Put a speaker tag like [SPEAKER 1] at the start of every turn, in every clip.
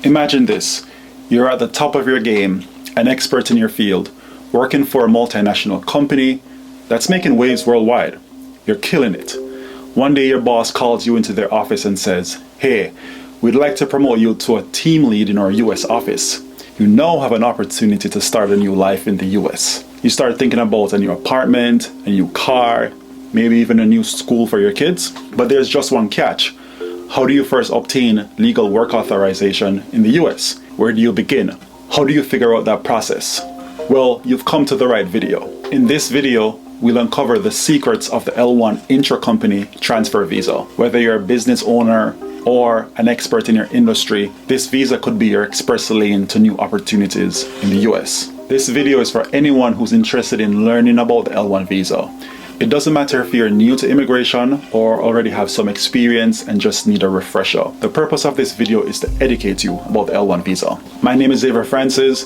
[SPEAKER 1] Imagine this. You're at the top of your game, an expert in your field, working for a multinational company that's making waves worldwide. You're killing it. One day your boss calls you into their office and says, "Hey, we'd like to promote you to a team lead in our US office." You now have an opportunity to start a new life in the US. You start thinking about a new apartment, a new car, maybe even a new school for your kids. But there's just one catch. How do you first obtain legal work authorization in the US? Where do you begin? How do you figure out that process? Well, you've come to the right video. In this video, we'll uncover the secrets of the L-1 intra-company transfer visa. Whether you're a business owner or an expert in your industry, this visa could be your express lane to new opportunities in the US. This video is for anyone who's interested in learning about the L-1 visa. It doesn't matter if you're new to immigration or already have some experience and just need a refresher. The purpose of this video is to educate you about the L-1 visa. My name is Xavier Francis.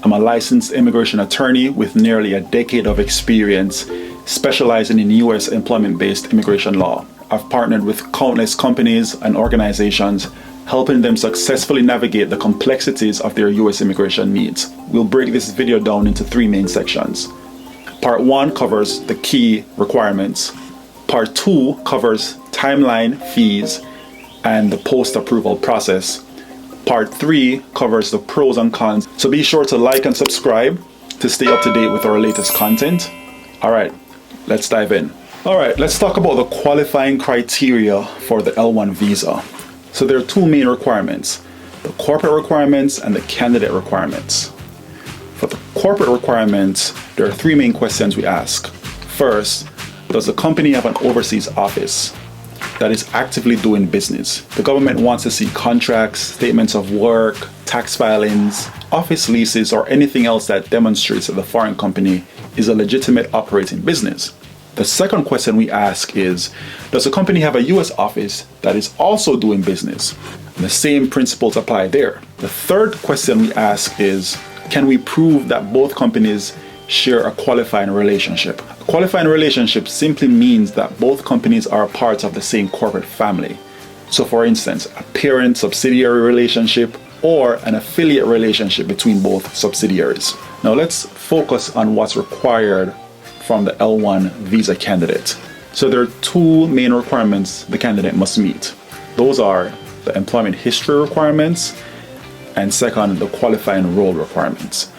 [SPEAKER 1] I'm a licensed immigration attorney with nearly a decade of experience specializing in US employment-based immigration law. I've partnered with countless companies and organizations, helping them successfully navigate the complexities of their US immigration needs. We'll break this video down into three main sections. Part 1 covers the key requirements. Part 2 covers timeline, fees, and the post-approval process. Part 3 covers the pros and cons. So be sure to like and subscribe to stay up to date with our latest content. All right, let's dive in. All right, let's talk about the qualifying criteria for the L-1 visa. So there are two main requirements, the corporate requirements and the candidate requirements. For the corporate requirements, there are three main questions we ask. First, does the company have an overseas office that is actively doing business? The government wants to see contracts, statements of work, tax filings, office leases, or anything else that demonstrates that the foreign company is a legitimate operating business. The second question we ask is, does the company have a US office that is also doing business? And the same principles apply there. The third question we ask is, can we prove that both companies share a qualifying relationship? A qualifying relationship simply means that both companies are part of the same corporate family. So for instance, a parent-subsidiary relationship or an affiliate relationship between both subsidiaries. Now let's focus on what's required from the L-1 visa candidate. So there are two main requirements the candidate must meet. Those are the employment history requirements and second, the qualifying role requirements.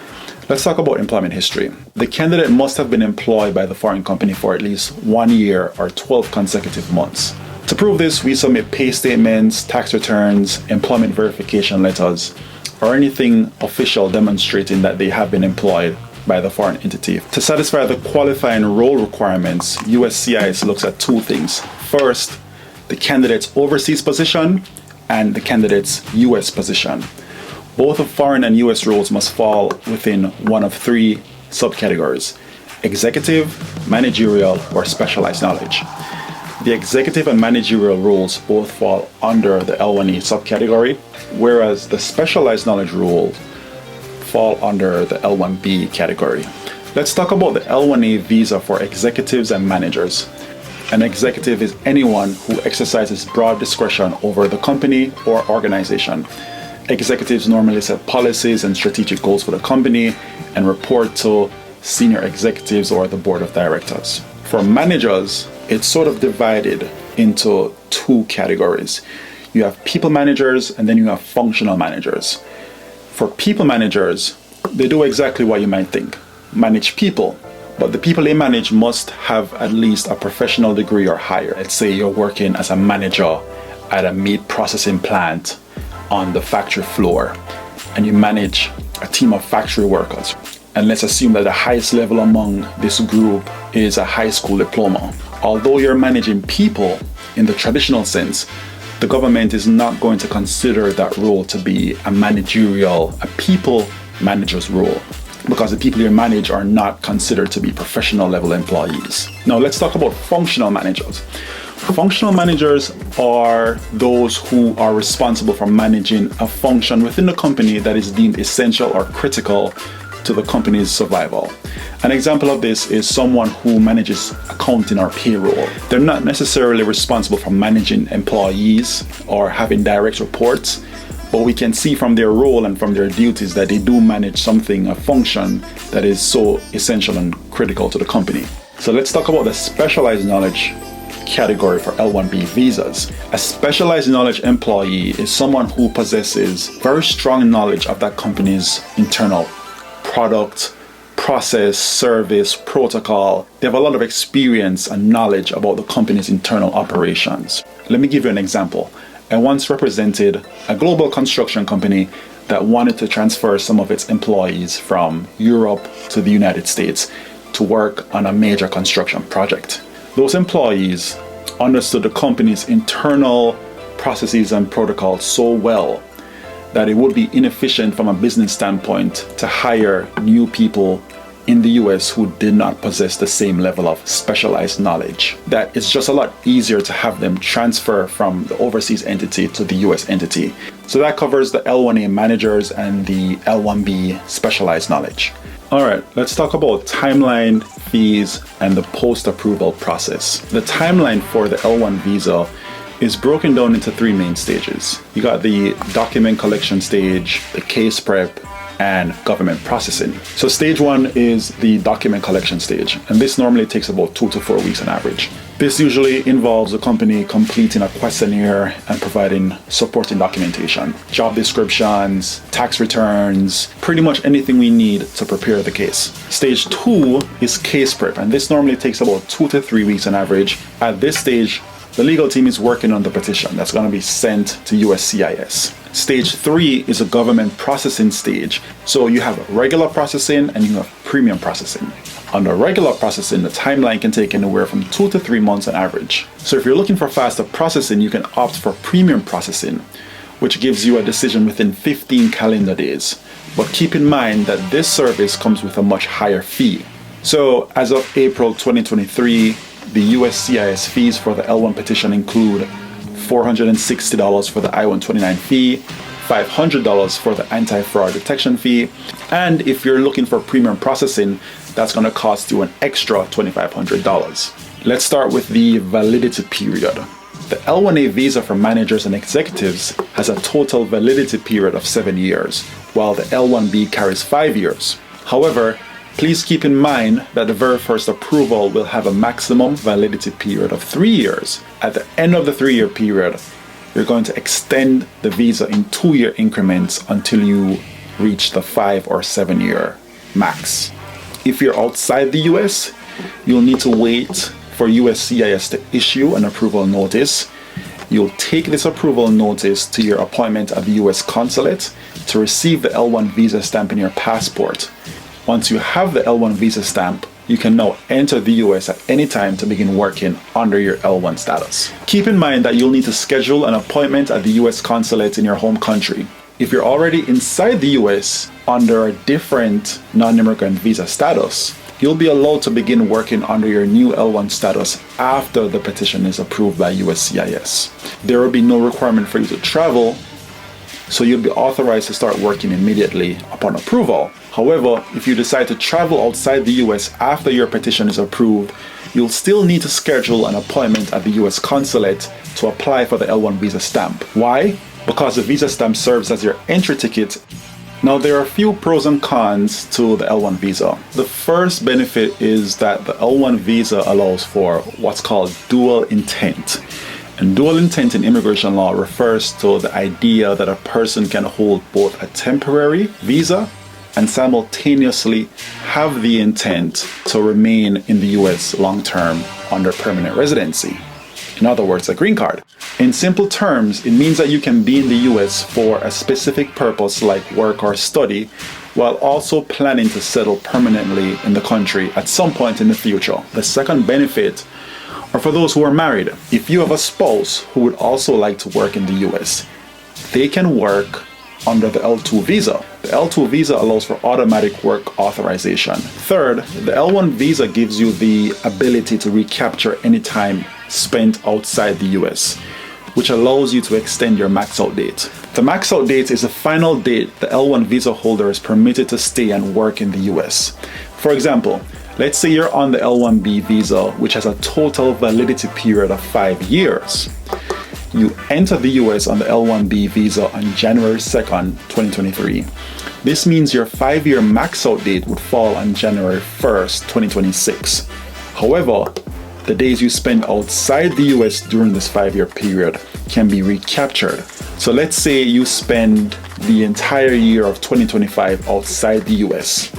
[SPEAKER 1] Let's talk about employment history. The candidate must have been employed by the foreign company for at least 1 year or 12 consecutive months. To prove this, we submit pay statements, tax returns, employment verification letters, or anything official demonstrating that they have been employed by the foreign entity. To satisfy the qualifying role requirements, USCIS looks at two things. First, the candidate's overseas position and the candidate's US position. Both the foreign and US roles must fall within one of three subcategories: executive, managerial, or specialized knowledge. The executive and managerial roles both fall under the L1A subcategory, whereas the specialized knowledge roles fall under the L1B category. Let's talk about the L1A visa for executives and managers. An executive is anyone who exercises broad discretion over the company or organization. Executives normally set policies and strategic goals for the company and report to senior executives or the board of directors. For managers, it's sort of divided into two categories. You have people managers and then you have functional managers. For people managers, they do exactly what you might think, manage people. But the people they manage must have at least a professional degree or higher. Let's say you're working as a manager at a meat processing plant on the factory floor and you manage a team of factory workers. And let's assume that the highest level among this group is a high school diploma. Although you're managing people in the traditional sense, the government is not going to consider that role to be a people manager's role, because the people you manage are not considered to be professional level employees. Now let's talk about functional managers. Functional managers are those who are responsible for managing a function within the company that is deemed essential or critical to the company's survival. An example of this is someone who manages accounting or payroll. They're not necessarily responsible for managing employees or having direct reports, but we can see from their role and from their duties that they do manage something, a function that is so essential and critical to the company. So let's talk about the specialized knowledge category for L-1B visas. A specialized knowledge employee is someone who possesses very strong knowledge of that company's internal product, process, service, protocol. They have a lot of experience and knowledge about the company's internal operations. Let me give you an example. I once represented a global construction company that wanted to transfer some of its employees from Europe to the United States to work on a major construction project. Those employees understood the company's internal processes and protocols so well that it would be inefficient from a business standpoint to hire new people in the US who did not possess the same level of specialized knowledge. That it's just a lot easier to have them transfer from the overseas entity to the US entity. So that covers the L1A managers and the L1B specialized knowledge. All right, let's talk about timeline, fees, and the post-approval process. The timeline for the L1 visa is broken down into three main stages. You got the document collection stage, the case prep, and government processing. So stage one is the document collection stage, and this normally takes about 2 to 4 weeks on average. This usually involves the company completing a questionnaire and providing supporting documentation, job descriptions, tax returns, pretty much anything we need to prepare the case. Stage two is case prep, and this normally takes about 2 to 3 weeks on average. At this stage, the legal team is working on the petition that's going to be sent to USCIS. Stage three is a government processing stage. So you have regular processing and you have premium processing. Under regular processing, the timeline can take anywhere from 2 to 3 months on average. So if you're looking for faster processing, you can opt for premium processing, which gives you a decision within 15 calendar days. But keep in mind that this service comes with a much higher fee. So as of April 2023, the USCIS fees for the L1 petition include $460 for the I-129 fee, $500 for the anti-fraud detection fee, and if you're looking for premium processing, that's going to cost you an extra $2,500. Let's start with the validity period. The L1A visa for managers and executives has a total validity period of 7 years, while the L1B carries 5 years. However, please keep in mind that the very first approval will have a maximum validity period of 3 years. At the end of the 3-year period, you're going to extend the visa in 2-year increments until you reach the 5 or 7 year max. If you're outside the US, you'll need to wait for USCIS to issue an approval notice. You'll take this approval notice to your appointment at the US consulate to receive the L1 visa stamp in your passport. Once you have the L1 visa stamp, you can now enter the US at any time to begin working under your L1 status. Keep in mind that you'll need to schedule an appointment at the US consulate in your home country. If you're already inside the US under a different non-immigrant visa status, you'll be allowed to begin working under your new L1 status after the petition is approved by USCIS. There will be no requirement for you to travel, so you'll be authorized to start working immediately upon approval. However, if you decide to travel outside the US after your petition is approved, you'll still need to schedule an appointment at the US consulate to apply for the L1 visa stamp. Why? Because the visa stamp serves as your entry ticket. Now, there are a few pros and cons to the L1 visa. The first benefit is that the L1 visa allows for what's called dual intent. And dual intent in immigration law refers to the idea that a person can hold both a temporary visa and simultaneously have the intent to remain in the US long-term under permanent residency. In other words, a green card. In simple terms, it means that you can be in the US for a specific purpose like work or study, while also planning to settle permanently in the country at some point in the future. The second benefit are for those who are married. If you have a spouse who would also like to work in the US, they can work under the L2 visa. The L2 visa allows for automatic work authorization. Third, the L1 visa gives you the ability to recapture any time spent outside the US, which allows you to extend your max out date. The max out date is the final date the L1 visa holder is permitted to stay and work in the US. For example, let's say you're on the L1B visa, which has a total validity period of 5 years. you enter the US on the L-1B visa on January 2nd, 2023. This means your 5-year max out date would fall on January 1st, 2026. However, the days you spend outside the US during this 5-year period can be recaptured. So let's say you spend the entire year of 2025 outside the US.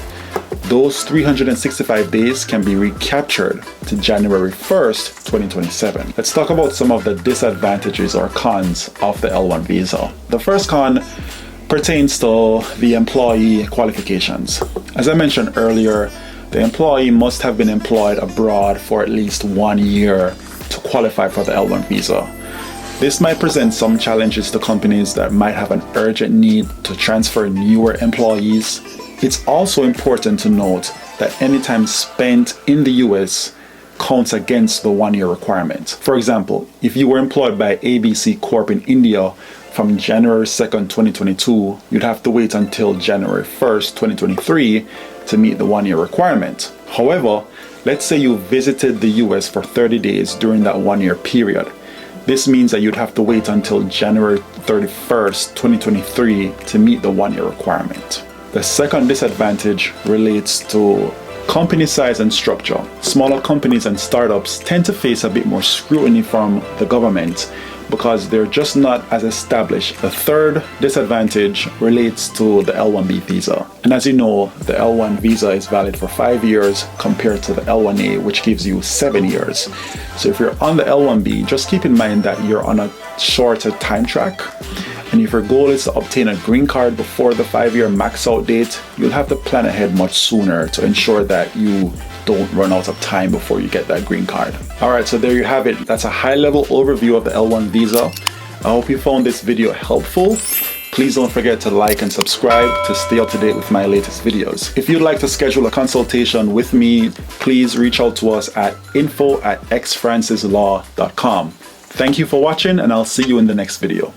[SPEAKER 1] Those 365 days can be recaptured to January 1st, 2027. Let's talk about some of the disadvantages or cons of the L-1 visa. The first con pertains to the employee qualifications. As I mentioned earlier, the employee must have been employed abroad for at least 1 year to qualify for the L-1 visa. This might present some challenges to companies that might have an urgent need to transfer newer employees. It's also important to note that any time spent in the US counts against the 1-year requirement. For example, if you were employed by ABC Corp in India from January 2nd, 2022, you'd have to wait until January 1st, 2023 to meet the 1-year requirement. However, let's say you visited the US for 30 days during that 1-year period. This means that you'd have to wait until January 31st, 2023 to meet the 1-year requirement. The second disadvantage relates to company size and structure. Smaller companies and startups tend to face a bit more scrutiny from the government because they're just not as established. The third disadvantage relates to the L-1B visa. And as you know, the L-1 visa is valid for 5 years compared to the L-1A, which gives you 7 years. So if you're on the L-1B, just keep in mind that you're on a shorter time track. And if your goal is to obtain a green card before the 5-year max out date, you'll have to plan ahead much sooner to ensure that you don't run out of time before you get that green card. Alright, so there you have it. That's a high-level overview of the L-1 visa. I hope you found this video helpful. Please don't forget to like and subscribe to stay up to date with my latest videos. If you'd like to schedule a consultation with me, please reach out to us at info@xfrancislaw.com. Thank you for watching, and I'll see you in the next video.